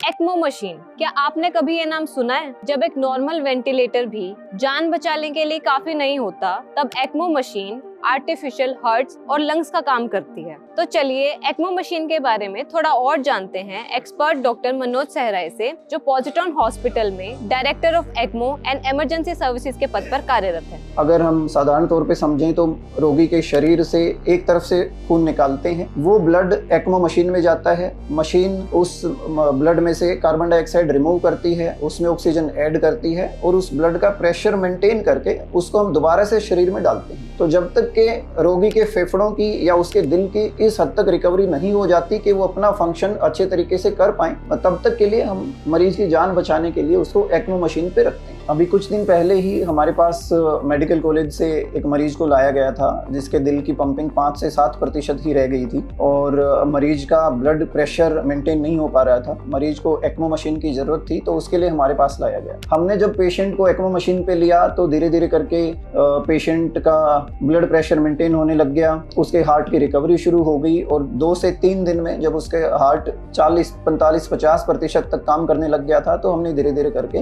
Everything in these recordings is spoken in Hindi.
एक्मो मशीन, क्या आपने कभी ये नाम सुना है? जब एक नॉर्मल वेंटिलेटर भी जान बचाने के लिए काफी नहीं होता, तब एक्मो मशीन आर्टिफिशियल हार्ट्स और लंग्स का काम करती है। तो चलिए एक्मो मशीन के बारे में थोड़ा और जानते हैं एक्सपर्ट डॉक्टर मनोज सहराय से, जो पॉजिट्रॉन हॉस्पिटल में director of ECMO and emergency services के पद पर कार्यरत है। अगर हम साधारण तौर पे समझें तो रोगी के शरीर से एक तरफ से खून निकालते हैं, वो ब्लड एक्मो मशीन में जाता है। मशीन उस ब्लड में से कार्बन डाइऑक्साइड रिमूव करती है, उसमें ऑक्सीजन ऐड करती है और उस ब्लड का प्रेशर मेंटेन करके उसको हम दोबारा से शरीर में डालते हैं। तो जब तक के रोगी के फेफड़ों की या उसके दिल की इस हद तक रिकवरी नहीं हो जाती कि वो अपना फंक्शन अच्छे तरीके से कर पाए, तब तक के लिए हम मरीज की जान बचाने के लिए उसको एक्मो मशीन पे रखते हैं। अभी कुछ दिन पहले ही हमारे पास मेडिकल कॉलेज से एक मरीज को लाया गया था जिसके दिल की पंपिंग 5 से 7% ही रह गई थी और मरीज का ब्लड प्रेशर मेंटेन नहीं हो पा रहा था। मरीज को एक्मो मशीन की जरूरत थी, तो उसके लिए हमारे पास लाया गया। हमने जब पेशेंट को एक्मो मशीन पे लिया तो धीरे धीरे करके पेशेंट का ब्लड प्रेशर मेंटेन होने लग गया, उसके हार्ट की रिकवरी शुरू हो गई और 2 से 3 दिन में जब उसके हार्ट 40, 45, 50% तक काम करने लग गया था, तो हमने धीरे धीरे करके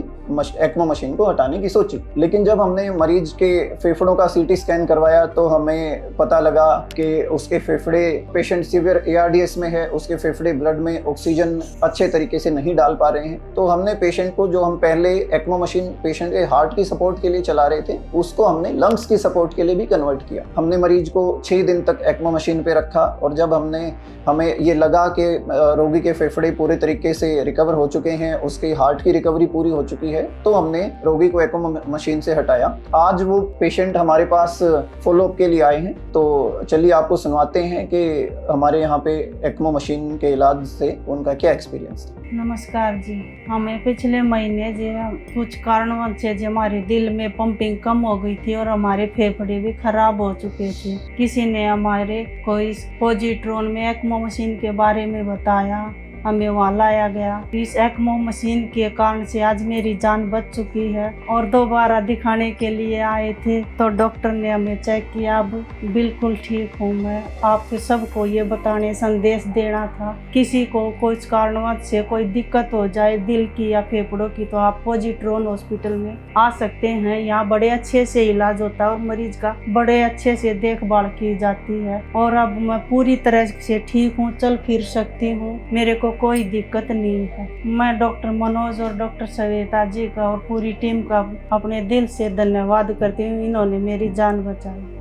एक्मो मशीन को हटाने की सोची। लेकिन जब हमने मरीज के फेफड़ों का सीटी स्कैन करवाया तो हमें पता लगा कि उसके फेफड़े, पेशेंट सीवियर ARDS में है, उसके फेफड़े ब्लड में ऑक्सीजन अच्छे तरीके से नहीं डाल पा रहे हैं। तो हमने पेशेंट को, जो हम पहले एक्मो मशीन पेशेंट के हार्ट की सपोर्ट के लिए चला रहे थे, उसको हमने लंग्स की सपोर्ट के लिए भी कन्वर्ट किया। हमने मरीज को 6 दिन तक एक्मो मशीन पे रखा और जब हमें ये लगा कि रोगी के फेफड़े पूरे तरीके से रिकवर हो चुके हैं, उसके हार्ट की रिकवरी पूरी हो चुकी है, तो हमने रोगी को एक्मो मशीन से हटाया। आज वो पेशेंट हमारे पास फॉलोअप के लिए आए हैं, तो चलिए आपको सुनवाते हैं कि हमारे यहाँ पे एक्मो मशीन के इलाज से उनका क्या एक्सपीरियंस था। नमस्कार जी, हमें पिछले महीने जो कुछ कारणवश से हमारे दिल में पंपिंग कम हो गई थी और हमारे फेफड़े भी खराब हो चुके थे। किसी ने हमारे को इस पॉजिट्रॉन में एक्मो मशीन के बारे में बताया, हमें वहाँ लाया गया। इस एक्मो मशीन के कारण से आज मेरी जान बच चुकी है और दोबारा दिखाने के लिए आए थे तो डॉक्टर ने हमें चेक किया, अब बिल्कुल ठीक हूँ मैं। आपके सबको ये बताने, संदेश देना था, किसी को कुछ कारणवश से कोई दिक्कत हो जाए दिल की या फेफड़ों की, तो आप पॉजिट्रॉन हॉस्पिटल में आ सकते हैं। यहाँ बड़े अच्छे से इलाज होता है और मरीज का बड़े अच्छे से देखभाल की जाती है और अब मैं पूरी तरह से ठीक हूँ, चल फिर सकती हूँ, मेरे को कोई दिक्कत नहीं है। मैं डॉक्टर मनोज और डॉक्टर सविता जी का और पूरी टीम का अपने दिल से धन्यवाद करती हूँ, इन्होंने मेरी जान बचाई।